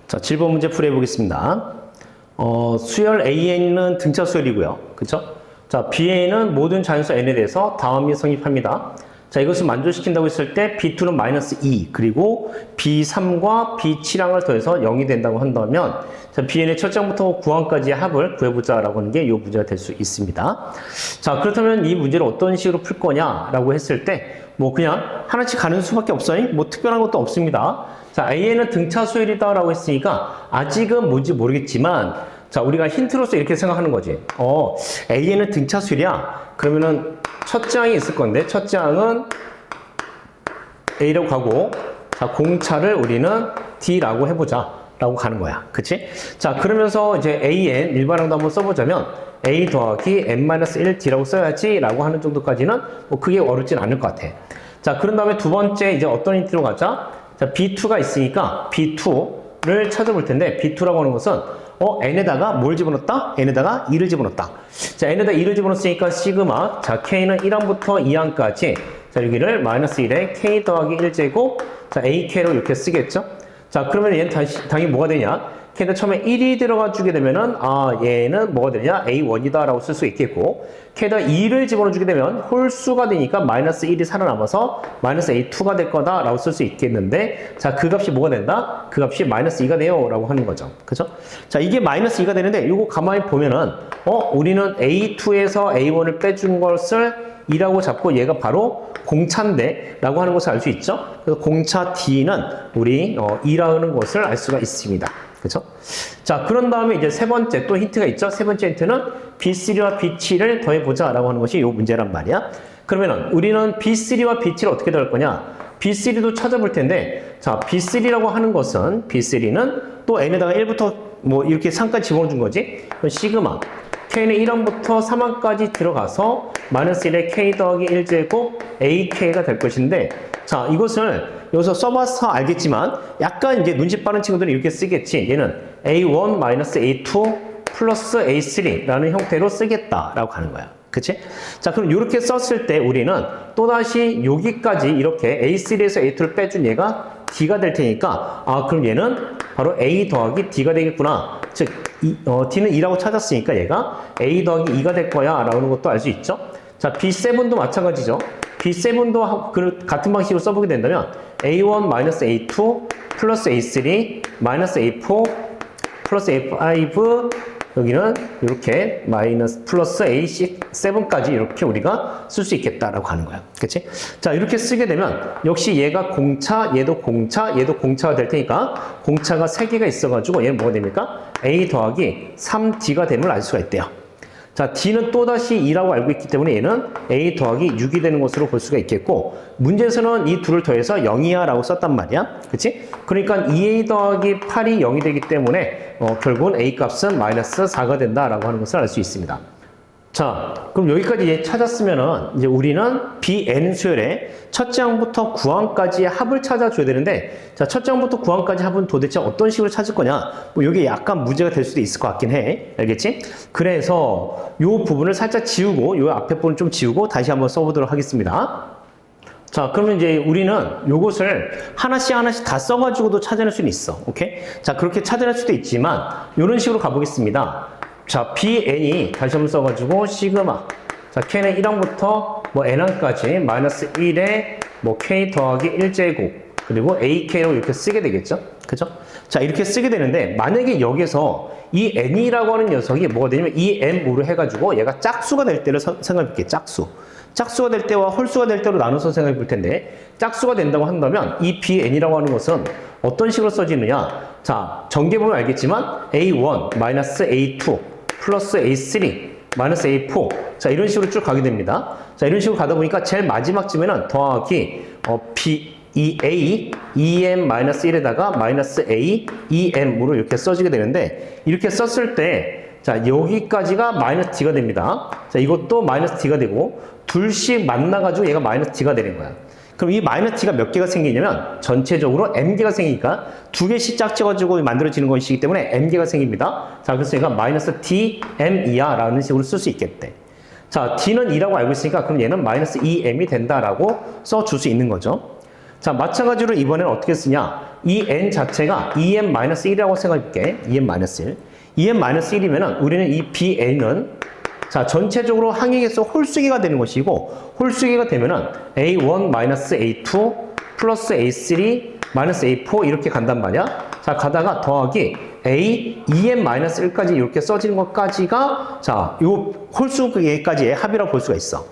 자, 7번 문제 풀이해보겠습니다. 수열 AN은 등차 수열이고요. 그쵸? 자, BA는 모든 자연수 N에 대해서 다음이 성립합니다. 자, 이것을 만족시킨다고 했을 때 B2는 마이너스 2, 그리고 B3과 B7항을 더해서 0이 된다고 한다면, 자, BN의 첫 장부터 9항까지의 합을 구해보자라고 하는 게 이 문제가 될 수 있습니다. 자, 그렇다면 이 문제를 어떤 식으로 풀 거냐라고 했을 때, 뭐 그냥 하나씩 가는 수밖에 없어요. 뭐 특별한 것도 없습니다. 자, A는 등차 수열이다라고 했으니까 아직은 뭔지 모르겠지만, 자, 우리가 힌트로서 이렇게 생각하는 거지. A는 등차 수열이야. 그러면은 첫 장이 있을 건데, 첫 장은 A라고 가고, 자, 공차를 우리는 D라고 해보자 라고 가는 거야. 그치? 자, 그러면서 이제 AN 일반항도 한번 써보자면 A 더하기 N-1D라고 써야지 라고 하는 정도까지는 뭐 크게 어렵진 않을 것 같아. 자, 그런 다음에 두 번째 이제 어떤 힌트로 가자? 자, B2가 있으니까 B2를 찾아볼 텐데, B2라고 하는 것은 n에다가 뭘 집어넣었다? n에다가 2를 집어넣었다. 자, n에다 2를 집어넣었으니까 시그마. 자, k는 1항부터 2항까지. 자, 여기를 마이너스 1에 k 더하기 1제곱. 자, ak로 이렇게 쓰겠죠? 자, 그러면 얘는 당연히 뭐가 되냐? k는 처음에 1이 들어가 주게 되면은, 얘는 뭐가 되냐? a1이다 라고 쓸 수 있겠고, k에다 2를 집어넣어 주게 되면 홀수가 되니까 마이너스 1이 살아남아서 마이너스 a2가 될 거다 라고 쓸 수 있겠는데, 자, 그 값이 뭐가 된다? 그 값이 마이너스 2가 돼요 라고 하는 거죠. 그죠? 자, 이게 마이너스 2가 되는데, 이거 가만히 보면은, 우리는 a2에서 a1을 빼준 것을 2라고 잡고 얘가 바로 공차인데 라고 하는 것을 알 수 있죠? 그래서 공차 D는 우리 2라는 것을 알 수가 있습니다. 그렇죠? 자, 그런 다음에 이제 세 번째 또 힌트가 있죠? 세 번째 힌트는 B3와 B7을 더해보자 라고 하는 것이 이 문제란 말이야. 그러면은 우리는 B3와 B7을 어떻게 더할 거냐? B3도 찾아볼 텐데, 자, B3라고 하는 것은, B3는 또 N에다가 1부터 뭐 이렇게 3까지 집어넣어 준 거지? 그럼 시그마. K는 1항부터 3항까지 들어가서 마이너스 1에 K 더하기 1제곱 AK가 될 것인데, 자, 이것을 여기서 써봐서 알겠지만 약간 이제 눈치 빠른 친구들은 이렇게 쓰겠지. 얘는 A1 마이너스 A2 플러스 A3라는 형태로 쓰겠다라고 하는 거야. 그치? 자, 그럼 이렇게 썼을 때 우리는 또다시 여기까지 이렇게 A3에서 A2를 빼준 얘가 D가 될 테니까, 그럼 얘는 바로 A 더하기 D가 되겠구나. 즉, D는 2라고 찾았으니까 얘가 A 더하기 2가 될 거야 라는 것도 알 수 있죠. 자, B7도 마찬가지죠. B7도 같은 방식으로 써보게 된다면 A1 마이너스 A2 플러스 A3 마이너스 A4 플러스 A5, 여기는 이렇게 마이너스 플러스 A7까지 이렇게 우리가 쓸 수 있겠다라고 하는 거야. 그치? 자, 이렇게 쓰게 되면 역시 얘가 공차, 얘도 공차, 얘도 공차가 될 테니까 공차가 3개가 있어가지고 얘는 뭐가 됩니까? A 더하기 3D가 됨을 알 수가 있대요. 자, D는 또다시 2라고 알고 있기 때문에 얘는 A 더하기 6이 되는 것으로 볼 수가 있겠고, 문제에서는 이 둘을 더해서 0이야 라고 썼단 말이야. 그치? 그러니까 2A 더하기 8이 0이 되기 때문에 결국은 A 값은 마이너스 4가 된다라고 하는 것을 알 수 있습니다. 자, 그럼 여기까지 얘 찾았으면은 이제 우리는 BN 수열의 첫 장부터 9항까지의 합을 찾아줘야 되는데, 자, 첫 장부터 9항까지 합은 도대체 어떤 식으로 찾을 거냐? 뭐 이게 약간 문제가 될 수도 있을 것 같긴 해. 알겠지? 그래서 요 부분을 살짝 지우고, 요 앞에 부분을 좀 지우고 다시 한번 써보도록 하겠습니다. 자, 그러면 이제 우리는 요것을 하나씩 다 써가지고도 찾아낼 수는 있어. 오케이? 자, 그렇게 찾아낼 수도 있지만, 요런 식으로 가보겠습니다. 자, BN이 다시 한번 써가지고 시그마. 자, K는 1항부터 뭐 N항까지 마이너스 1에 뭐 K 더하기 1제곱 그리고 AK로 이렇게 쓰게 되겠죠? 그죠? 자, 이렇게 쓰게 되는데, 만약에 여기서 이 N이라고 하는 녀석이 뭐가 되냐면 이 M으로 해가지고 얘가 짝수가 될 때를 생각해 볼게요. 짝수가 될 때와 홀수가 될 때로 나눠서 생각해 볼 텐데, 짝수가 된다고 한다면 이 BN이라고 하는 것은 어떤 식으로 써지느냐? 자, 전개 보면 알겠지만 A1 마이너스 A2 플러스 A3 마이너스 A4, 자, 이런 식으로 쭉 가게 됩니다. 자, 이런 식으로 가다 보니까 제일 마지막쯤에는 더하기 A, EM-1에다가 마이너스 A, EM으로 이렇게 써지게 되는데, 이렇게 썼을 때, 자, 여기까지가 마이너스 D가 됩니다. 자, 이것도 마이너스 D가 되고, 둘씩 만나가지고 얘가 마이너스 D가 되는 거야. 그럼 이 마이너스 D가 몇 개가 생기냐면, 전체적으로 M개가 생기니까 2개씩 짝져가지고 만들어지는 것이기 때문에 M개가 생깁니다. 자, 그래서 얘가 마이너스 DM이야 라는 식으로 쓸 수 있겠대. 자, D는 2라고 알고 있으니까 그럼 얘는 마이너스 2M이 된다라고 써줄 수 있는 거죠. 자, 마찬가지로 이번에는 어떻게 쓰냐? 이 n 자체가 2n-1이라고 생각해볼게. 2n-1. 2n-1이면은 우리는 이 bn은 자, 전체적으로 항의계수 홀수기가 되는 것이고, 홀수기가 되면은 a1-a2 플러스 a3 a4 이렇게 간단 말이야. 자, 가다가 더하기 a 2n-1까지 이렇게 써지는 것까지가 자, 요 홀수기까지의 합이라고 볼 수가 있어.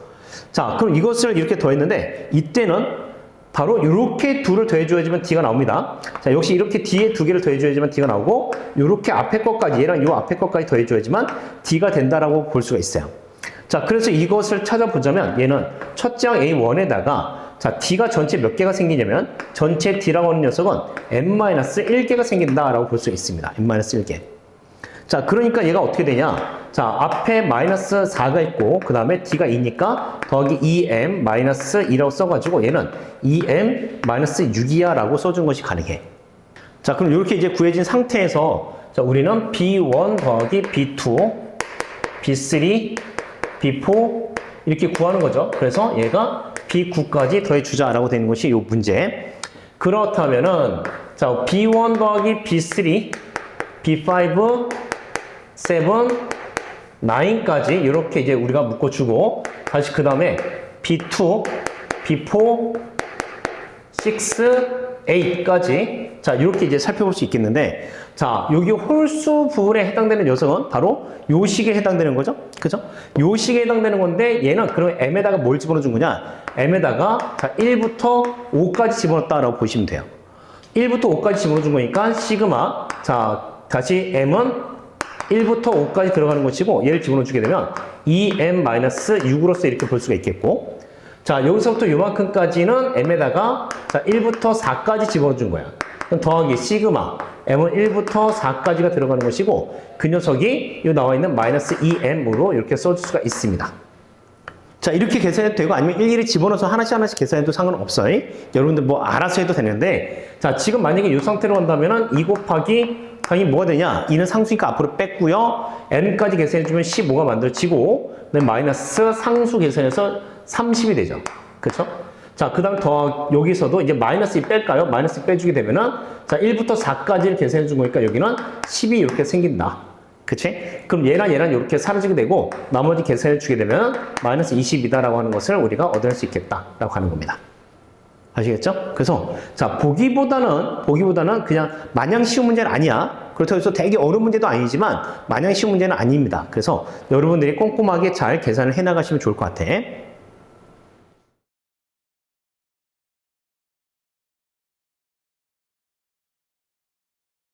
자, 그럼 이것을 이렇게 더했는데 이때는 바로 이렇게 둘을 더해줘야지만 D가 나옵니다. 자, 역시 이렇게 뒤에 두 개를 더해줘야지만 D가 나오고, 이렇게 앞에 것까지, 얘랑 요 앞에 것까지 더해줘야지만 D가 된다라고 볼 수가 있어요. 자, 그래서 이것을 찾아보자면 얘는 첫째 항 A1에다가 자, D가 전체 몇 개가 생기냐면 전체 D라고 하는 녀석은 n-1개가 생긴다라고 볼 수 있습니다. n-1개. 자, 그러니까 얘가 어떻게 되냐? 자, 앞에 마이너스 4가 있고 그 다음에 D가 2니까 더하기 2m-2라고 써가지고 얘는 2m-6이야 라고 써준 것이 가능해. 자, 그럼 이렇게 이제 구해진 상태에서 자, 우리는 B1 더하기 B2, B3, B4 이렇게 구하는 거죠. 그래서 얘가 B9까지 더해주자라고 되는 것이 이 문제. 그렇다면은 자, B1 더하기 B3, B5, 7, 9까지 이렇게 이제 우리가 묶어주고 다시 그 다음에 B2, B4, 6, 8까지 자 이렇게 이제 살펴볼 수 있겠는데 자 여기 홀수 부분에 해당되는 녀석은 바로 요 식에 해당되는 거죠, 그죠? 요 식에 해당되는 건데 얘는 그럼 m에다가 뭘 집어넣어 준 거냐? m에다가 자 1부터 5까지 집어넣었다라고 보시면 돼요. 1부터 5까지 집어넣어 준 거니까 시그마 자 다시 m은 1부터 5까지 들어가는 것이고 얘를 집어넣어주게 되면 2m-6으로서 이렇게 볼 수가 있겠고 자 여기서부터 요만큼까지는 m에다가 자 1부터 4까지 집어넣어준 거야. 그럼 더하기 시그마 m은 1부터 4까지가 들어가는 것이고 그 녀석이 이 나와 있는 마이너스 2m으로 이렇게 써줄 수가 있습니다. 자 이렇게 계산해도 되고 아니면 일일이 집어넣어서 하나씩 계산해도 상관없어요. 여러분들 뭐 알아서 해도 되는데 자 지금 만약에 이 상태로 한다면은 2 곱하기 당연히 뭐가 되냐? 2는 상수니까 앞으로 뺐고요. n까지 계산해주면 15가 만들어지고 그다음에 마이너스 상수 계산해서 30이 되죠. 그렇죠? 자, 그 다음 더 여기서도 이제 마이너스 2 뺄까요? 마이너스 2 빼주게 되면은 자 1부터 4까지를 계산해 준 거니까 여기는 10이 이렇게 생긴다. 그치? 그럼 얘랑 이렇게 사라지게 되고 나머지 계산해 주게 되면 마이너스 20이다라고 하는 것을 우리가 얻어낼 수 있겠다라고 하는 겁니다. 아시겠죠? 그래서 자 보기보다는 그냥 마냥 쉬운 문제는 아니야. 그렇다고 해서 되게 어려운 문제도 아니지만 마냥 쉬운 문제는 아닙니다. 그래서 여러분들이 꼼꼼하게 잘 계산을 해나가시면 좋을 것 같아.